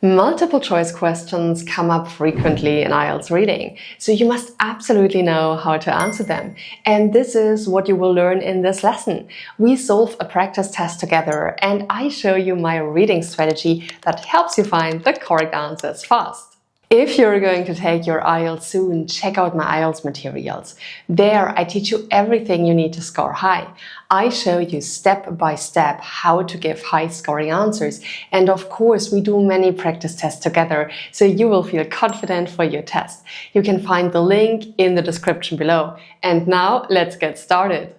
Multiple choice questions come up frequently in IELTS reading, so you must absolutely know how to answer them. And this is what you will learn in this lesson. We solve a practice test together and I show you my reading strategy that helps you find the correct answers fast. If you're going to take your IELTS soon, check out my IELTS materials. There I teach you everything you need to score high. I show you step by step how to give high scoring answers. And of course, we do many practice tests together, so you will feel confident for your test. You can find the link in the description below. And now let's get started.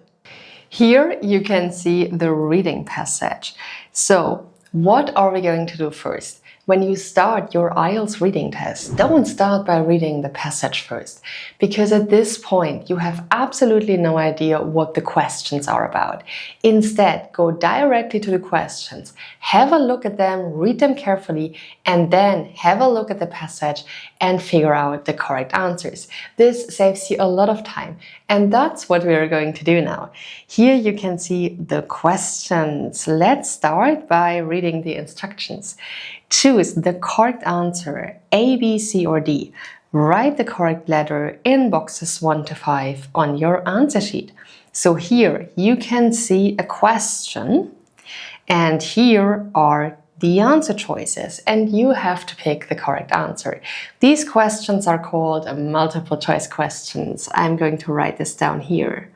Here you can see the reading passage. So what are we going to do first? When you start your IELTS reading test, don't start by reading the passage first, because at this point you have absolutely no idea what the questions are about. Instead, go directly to the questions, have a look at them, read them carefully, and then have a look at the passage and figure out the correct answers. This saves you a lot of time, and that's what we are going to do now. Here you can see the questions. Let's start by reading the instructions. Choose the correct answer, A, B, C, or D. Write the correct letter in boxes 1 to 5 on your answer sheet. So here you can see a question, and here are the answer choices, and you have to pick the correct answer. These questions are called multiple choice questions. I'm going to write this down here.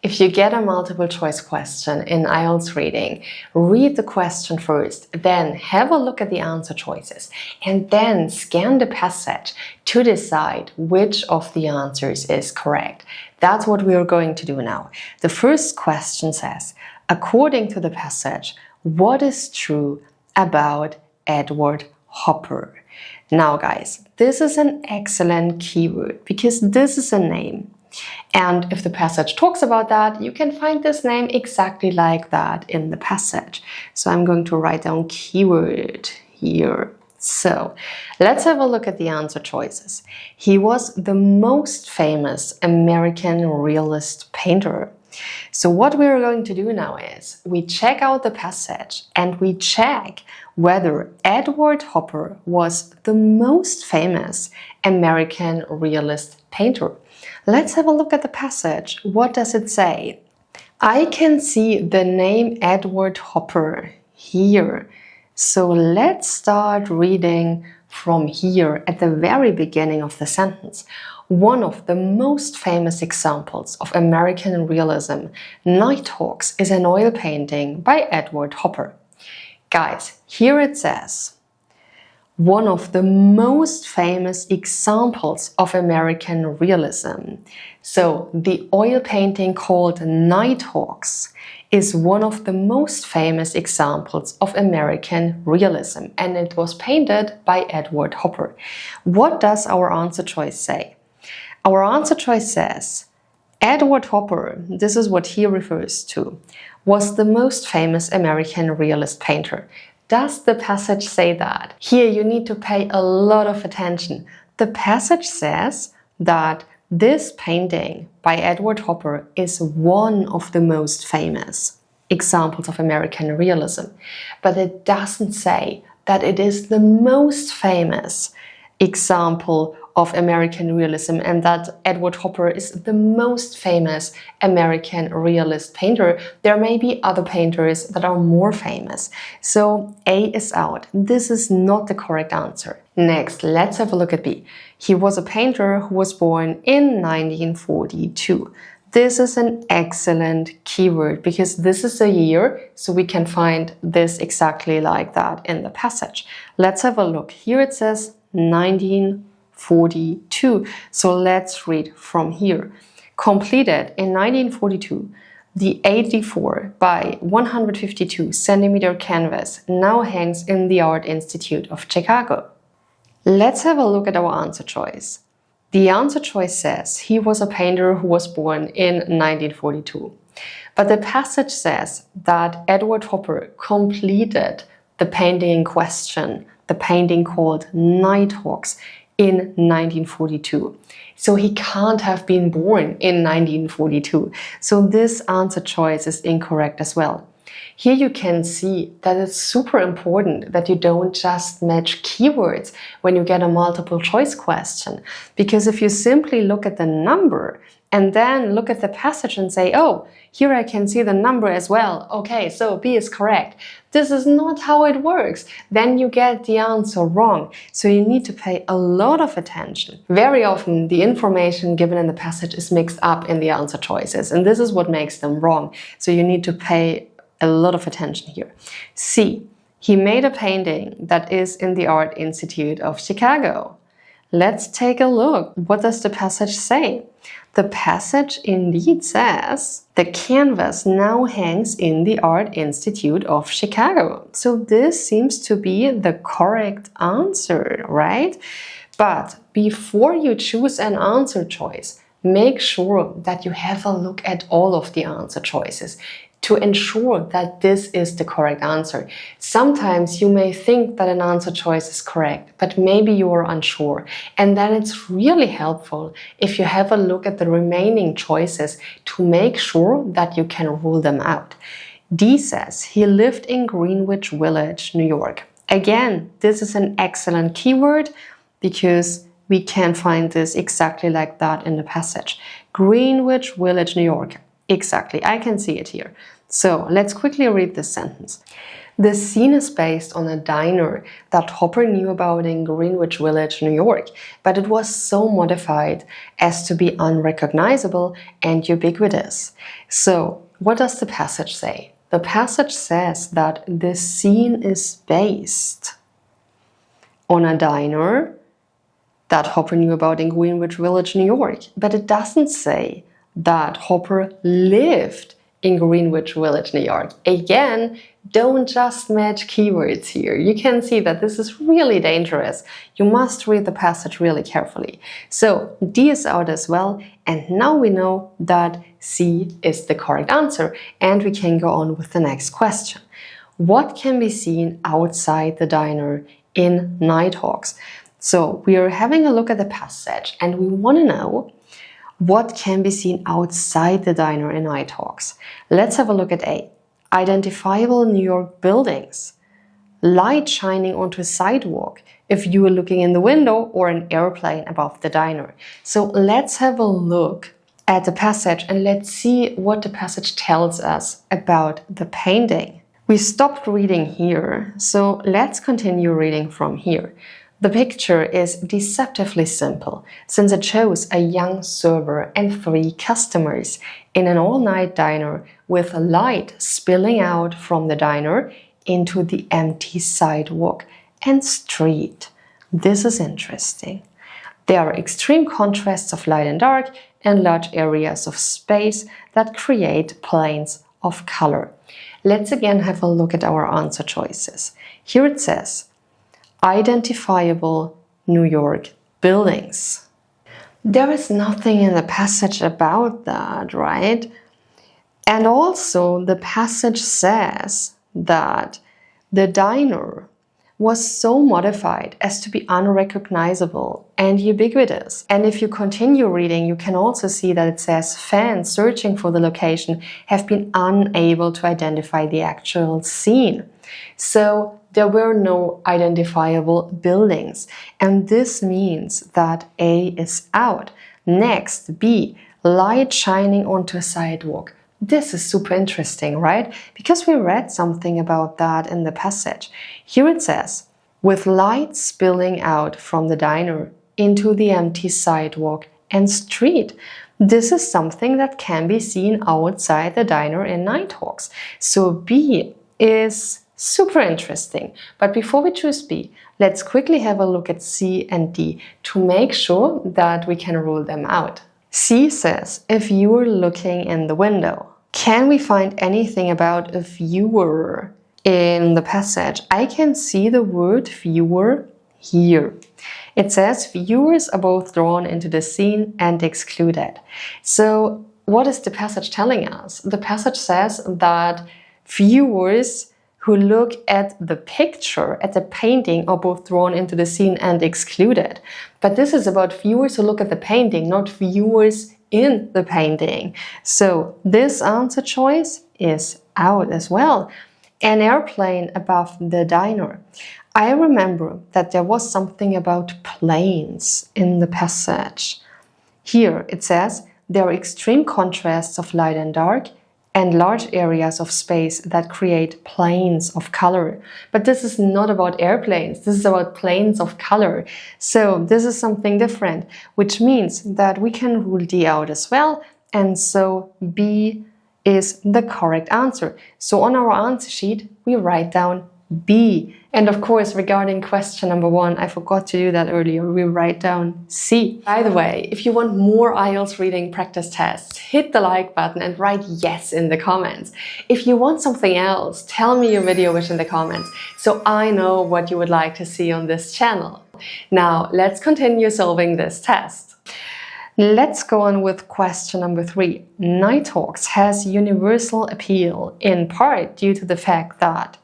If you get a multiple choice question in IELTS reading, read the question first, then have a look at the answer choices, and then scan the passage to decide which of the answers is correct. That's what we are going to do now. The first question says, according to the passage, what is true about Edward Hopper? Now guys, this is an excellent keyword because this is a name. And if the passage talks about that, you can find this name exactly like that in the passage. So I'm going to write down keyword here. So let's have a look at the answer choices. He was the most famous American realist painter. So what we're going to do now is we check out the passage and we check whether Edward Hopper was the most famous American realist painter. Let's have a look at the passage. What does it say? I can see the name Edward Hopper here. So let's start reading from here at the very beginning of the sentence. One of the most famous examples of American realism, Nighthawks, is an oil painting by Edward Hopper. Guys, here it says, one of the most famous examples of American realism. So the oil painting called Nighthawks is one of the most famous examples of American realism, and it was painted by Edward Hopper. What does our answer choice say? Our answer choice says, Edward Hopper, this is what he refers to, was the most famous American realist painter. Does the passage say that? Here you need to pay a lot of attention. The passage says that this painting by Edward Hopper is one of the most famous examples of American realism. But it doesn't say that it is the most famous example of American realism and that Edward Hopper is the most famous American realist painter. There may be other painters that are more famous. So A is out. This is not the correct answer. Next, let's have a look at B. He was a painter who was born in 1942. This is an excellent keyword because this is a year, so we can find this exactly like that in the passage. Let's have a look. Here it says 1942. So let's read from here. Completed in 1942, the 84 by 152 centimeter canvas now hangs in the Art Institute of Chicago. Let's have a look at our answer choice. The answer choice says he was a painter who was born in 1942. But the passage says that Edward Hopper completed the painting in question, the painting called Nighthawks, in 1942. So he can't have been born in 1942. So this answer choice is incorrect as well. Here you can see that it's super important that you don't just match keywords when you get a multiple choice question. Because if you simply look at the number and then look at the passage and say, oh, here I can see the number as well. Okay, so B is correct. This is not how it works. Then you get the answer wrong. So you need to pay a lot of attention. Very often the information given in the passage is mixed up in the answer choices, and this is what makes them wrong. So you need to pay a lot of attention here. C. He made a painting that is in the Art Institute of Chicago. Let's take a look. What does the passage say? The passage indeed says, the canvas now hangs in the Art Institute of Chicago. So this seems to be the correct answer, right? But before you choose an answer choice, make sure that you have a look at all of the answer choices to ensure that this is the correct answer. Sometimes you may think that an answer choice is correct, but maybe you are unsure. And then it's really helpful if you have a look at the remaining choices to make sure that you can rule them out. D says, he lived in Greenwich Village, New York. Again, this is an excellent keyword because we can find this exactly like that in the passage. Greenwich Village, New York. Exactly, I can see it here. So let's quickly read this sentence. The scene is based on a diner that Hopper knew about in Greenwich Village, New York, but it was so modified as to be unrecognizable and ubiquitous. So what does the passage say? The passage says that the scene is based on a diner that Hopper knew about in Greenwich Village, New York, but it doesn't say that Hopper lived in Greenwich Village, New York. Again, don't just match keywords here. You can see that this is really dangerous. You must read the passage really carefully. So D is out as well, and now we know that C is the correct answer, and we can go on with the next question. What can be seen outside the diner in Nighthawks? So we are having a look at the passage, and we want to know what can be seen outside the diner in Nighthawks. Let's have a look at A. Identifiable New York buildings. Light shining onto a sidewalk if you were looking in the window, or an airplane above the diner. So let's have a look at the passage and let's see what the passage tells us about the painting. We stopped reading here, so let's continue reading from here. The picture is deceptively simple, since it shows a young server and 3 customers in an all-night diner with light spilling out from the diner into the empty sidewalk and street. This is interesting. There are extreme contrasts of light and dark and large areas of space that create planes of color. Let's again have a look at our answer choices. Here it says, identifiable New York buildings. There is nothing in the passage about that, right? And also the passage says that the diner was so modified as to be unrecognizable and ubiquitous. And if you continue reading, you can also see that it says fans searching for the location have been unable to identify the actual scene. So there were no identifiable buildings, and this means that A is out. Next, B, light shining onto a sidewalk. This is super interesting, right? Because we read something about that in the passage. Here it says, with light spilling out from the diner into the empty sidewalk and street. This is something that can be seen outside the diner in Nighthawks. So B is super interesting. But before we choose B, let's quickly have a look at C and D to make sure that we can rule them out. C says, if you were looking in the window. Can we find anything about a viewer in the passage? I can see the word viewer here. It says viewers are both drawn into the scene and excluded. So what is the passage telling us? The passage says that viewers who look at the picture, at the painting, are both drawn into the scene and excluded. But this is about viewers who look at the painting, not viewers in the painting. So this answer choice is out as well. An airplane above the diner. I remember that there was something about planes in the passage. Here it says, there are extreme contrasts of light and dark and large areas of space that create planes of color. But this is not about airplanes, this is about planes of color. So this is something different, which means that we can rule D out as well, and so B is the correct answer. So on our answer sheet, we write down B. And of course, regarding question number 1, I forgot to do that earlier, we write down C. By the way, if you want more IELTS reading practice tests, hit the like button and write yes in the comments. If you want something else, tell me your video wish in the comments, so I know what you would like to see on this channel. Now, let's continue solving this test. Let's go on with question number 3. Nighthawks has universal appeal, in part due to the fact that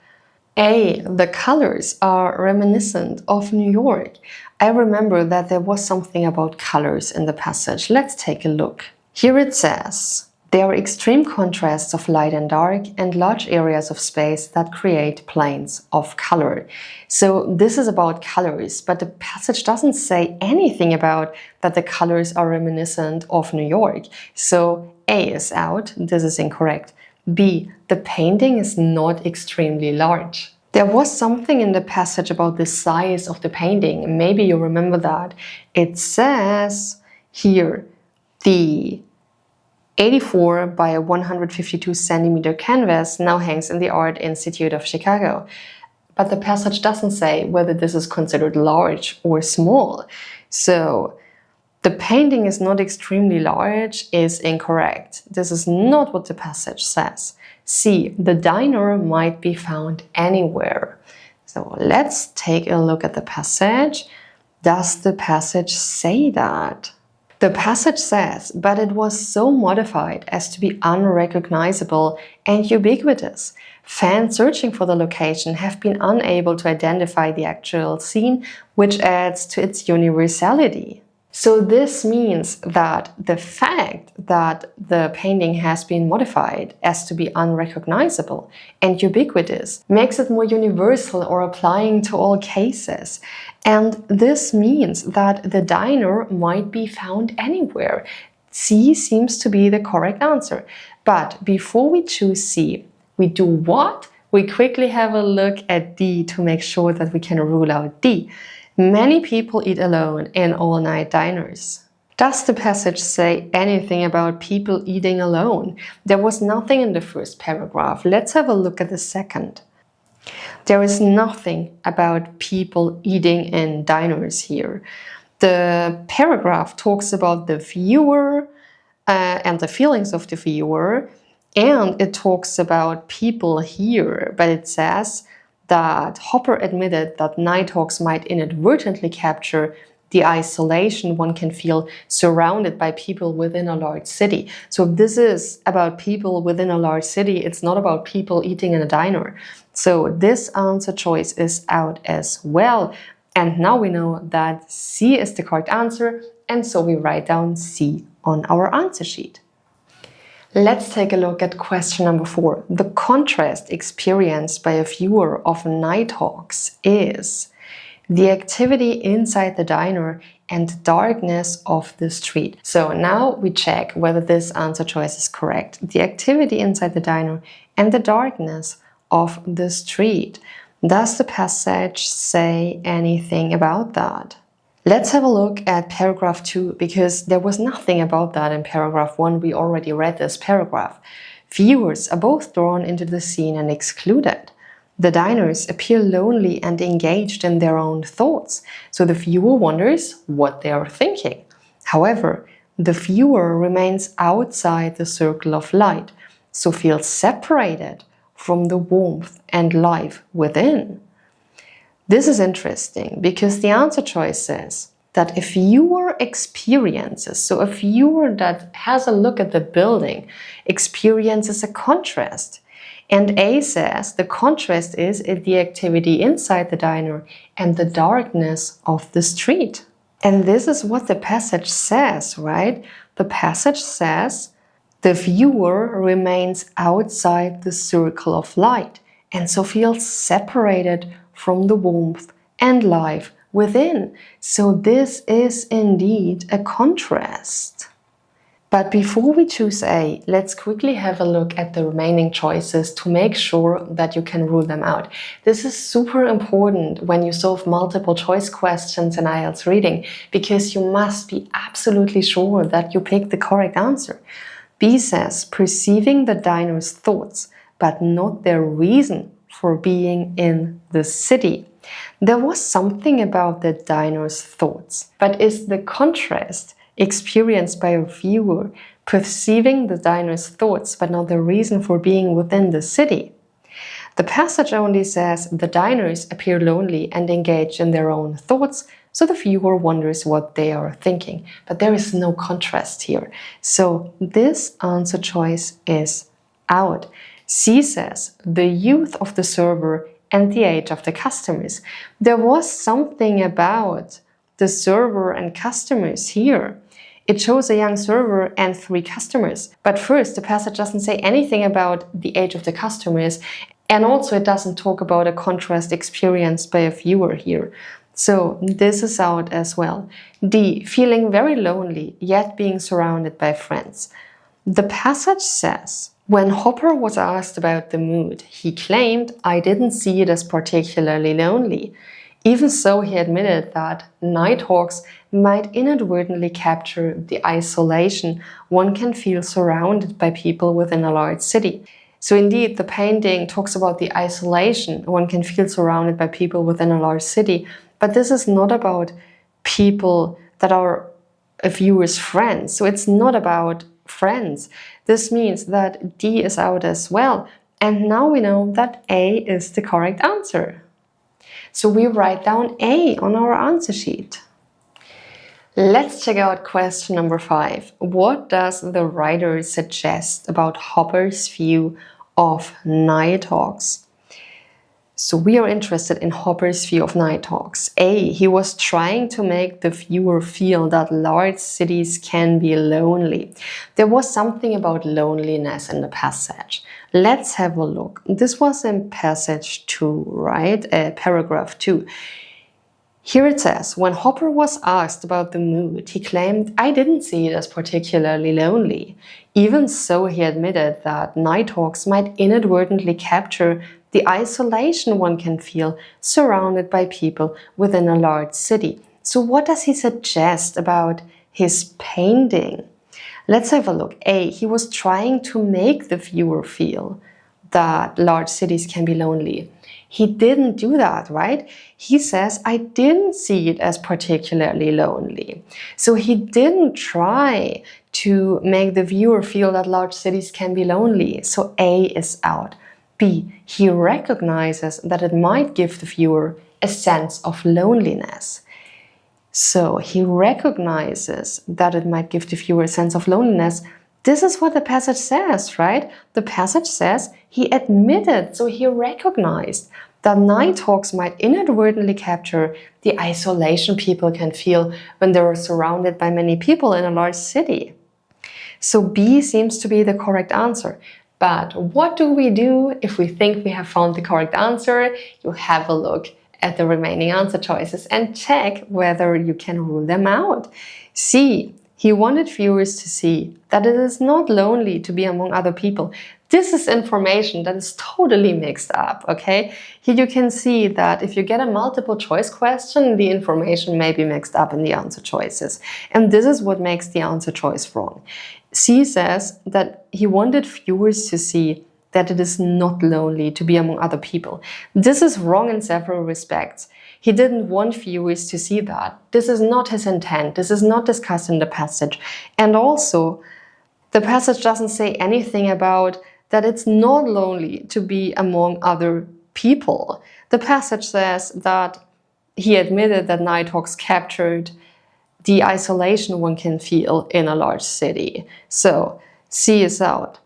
A. The colors are reminiscent of New York. I remember that there was something about colors in the passage. Let's take a look. Here it says, there are extreme contrasts of light and dark and large areas of space that create planes of color. So this is about colors, but the passage doesn't say anything about that the colors are reminiscent of New York. So A is out, this is incorrect. B, the painting is not extremely large. There was something in the passage about the size of the painting. Maybe you remember that. It says here, the 84 by 152 centimeter canvas now hangs in the Art Institute of Chicago. But the passage doesn't say whether this is considered large or small. So the painting is not extremely large is incorrect. This is not what the passage says. C, the diner might be found anywhere. So let's take a look at the passage. Does the passage say that? The passage says, but it was so modified as to be unrecognizable and ubiquitous. Fans searching for the location have been unable to identify the actual scene, which adds to its universality. So this means that the fact that the painting has been modified as to be unrecognizable and ubiquitous makes it more universal or applying to all cases. And this means that the diner might be found anywhere. C seems to be the correct answer. But before we choose C, we do what? We quickly have a look at D to make sure that we can rule out D. Many people eat alone in all-night diners. Does the passage say anything about people eating alone? There was nothing in the first paragraph. Let's have a look at the second. There is nothing about people eating in diners here. The paragraph talks about the viewer and the feelings of the viewer, and it talks about people here, but it says that Hopper admitted that Nighthawks might inadvertently capture the isolation one can feel surrounded by people within a large city. So if this is about people within a large city, it's not about people eating in a diner. So this answer choice is out as well. And now we know that C is the correct answer, and so we write down C on our answer sheet. Let's take a look at question number 4. The contrast experienced by a viewer of Nighthawks is the activity inside the diner and darkness of the street. So now we check whether this answer choice is correct. The activity inside the diner and the darkness of the street. Does the passage say anything about that? Let's have a look at paragraph 2, because there was nothing about that in paragraph 1. We already read this paragraph. Viewers are both drawn into the scene and excluded. The diners appear lonely and engaged in their own thoughts, so the viewer wonders what they are thinking. However, the viewer remains outside the circle of light, so feels separated from the warmth and life within. This is interesting because the answer choice says that a viewer experiences, so a viewer that has a look at the building experiences a contrast. And A says the contrast is the activity inside the diner and the darkness of the street. And this is what the passage says, right? The passage says the viewer remains outside the circle of light and so feels separated from the warmth and life within. So this is indeed a contrast. But before we choose A, let's quickly have a look at the remaining choices to make sure that you can rule them out. This is super important when you solve multiple choice questions in IELTS reading, because you must be absolutely sure that you pick the correct answer. B says, perceiving the diner's thoughts, but not their reason for being in the city. There was something about the diner's thoughts, but is the contrast experienced by a viewer perceiving the diner's thoughts but not the reason for being within the city? The passage only says the diners appear lonely and engaged in their own thoughts, so the viewer wonders what they are thinking. But there is no contrast here. So this answer choice is out. C says the youth of the server and the age of the customers. There was something about the server and customers here. It shows a young server and 3 customers. But first, the passage doesn't say anything about the age of the customers, and also it doesn't talk about a contrast experienced by a viewer here. So this is out as well. D, feeling very lonely, yet being surrounded by friends. The passage says, when Hopper was asked about the mood, he claimed, I didn't see it as particularly lonely. Even so, he admitted that nighthawks might inadvertently capture the isolation one can feel surrounded by people within a large city. So indeed, the painting talks about the isolation one can feel surrounded by people within a large city, but this is not about people that are a viewer's friends. So it's not about friends. This means that D is out as well. And now we know that A is the correct answer. So we write down A on our answer sheet. Let's check out question number 5. What does the writer suggest about Hopper's view of nighthawks? So we are interested in Hopper's view of nighthawks. A, he was trying to make the viewer feel that large cities can be lonely. There was something about loneliness in the passage. Let's have a look. This was in passage 2, right? Paragraph 2. Here it says, when Hopper was asked about the mood, he claimed, I didn't see it as particularly lonely. Even so, he admitted that nighthawks might inadvertently capture the isolation one can feel surrounded by people within a large city. So what does he suggest about his painting? Let's have a look. A, he was trying to make the viewer feel that large cities can be lonely. He didn't do that, right? He says, I didn't see it as particularly lonely. So he didn't try to make the viewer feel that large cities can be lonely. So A is out. B, he recognizes that it might give the viewer a sense of loneliness. So he recognizes that it might give the viewer a sense of loneliness. This is what the passage says, right? The passage says he admitted, so he recognized that nighthawks might inadvertently capture the isolation people can feel when they are surrounded by many people in a large city. So B seems to be the correct answer. But what do we do if we think we have found the correct answer? You have a look at the remaining answer choices and check whether you can rule them out. C, he wanted viewers to see that it is not lonely to be among other people. This is information that is totally mixed up, okay? Here you can see that if you get a multiple choice question, the information may be mixed up in the answer choices. And this is what makes the answer choice wrong. C says that he wanted viewers to see that it is not lonely to be among other people. This is wrong in several respects. He didn't want viewers to see that. This is not his intent. This is not discussed in the passage. And also, the passage doesn't say anything about that it's not lonely to be among other people. The passage says that he admitted that nighthawks captured the isolation one can feel in a large city. So, C is out.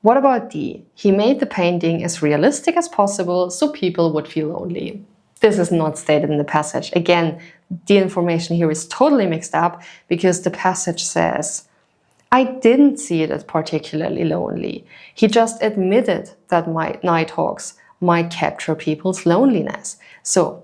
What about D? He made the painting as realistic as possible so people would feel lonely. This is not stated in the passage. Again, the information here is totally mixed up because the passage says, I didn't see it as particularly lonely. He just admitted that nighthawks might capture people's loneliness. So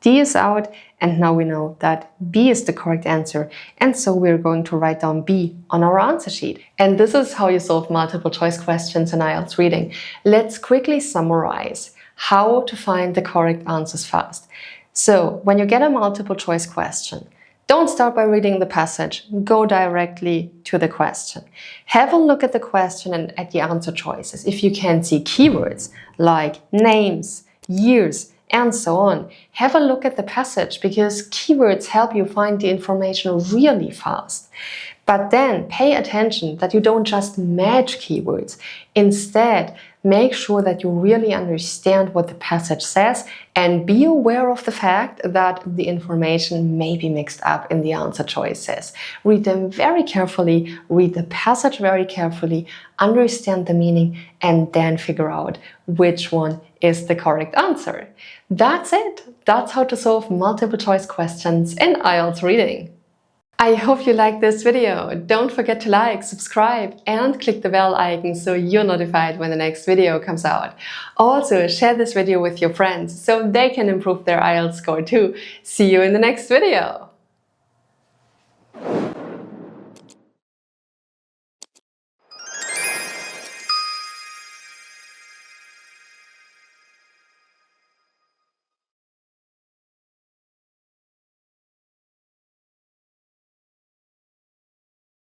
D is out, and now we know that B is the correct answer, and so we're going to write down B on our answer sheet. And this is how you solve multiple choice questions in IELTS reading. Let's quickly summarize how to find the correct answers fast. So when you get a multiple choice question, don't start by reading the passage, go directly to the question. Have a look at the question and at the answer choices. If you can see keywords like names, years, and so on, have a look at the passage because keywords help you find the information really fast. But then pay attention that you don't just match keywords. Instead, make sure that you really understand what the passage says and be aware of the fact that the information may be mixed up in the answer choices. Read them very carefully, read the passage very carefully, understand the meaning, and then figure out which one is the correct answer. That's it. That's how to solve multiple choice questions in IELTS reading. I hope you liked this video. Don't forget to like, subscribe, and click the bell icon so you're notified when the next video comes out. Also, share this video with your friends so they can improve their IELTS score too. See you in the next video.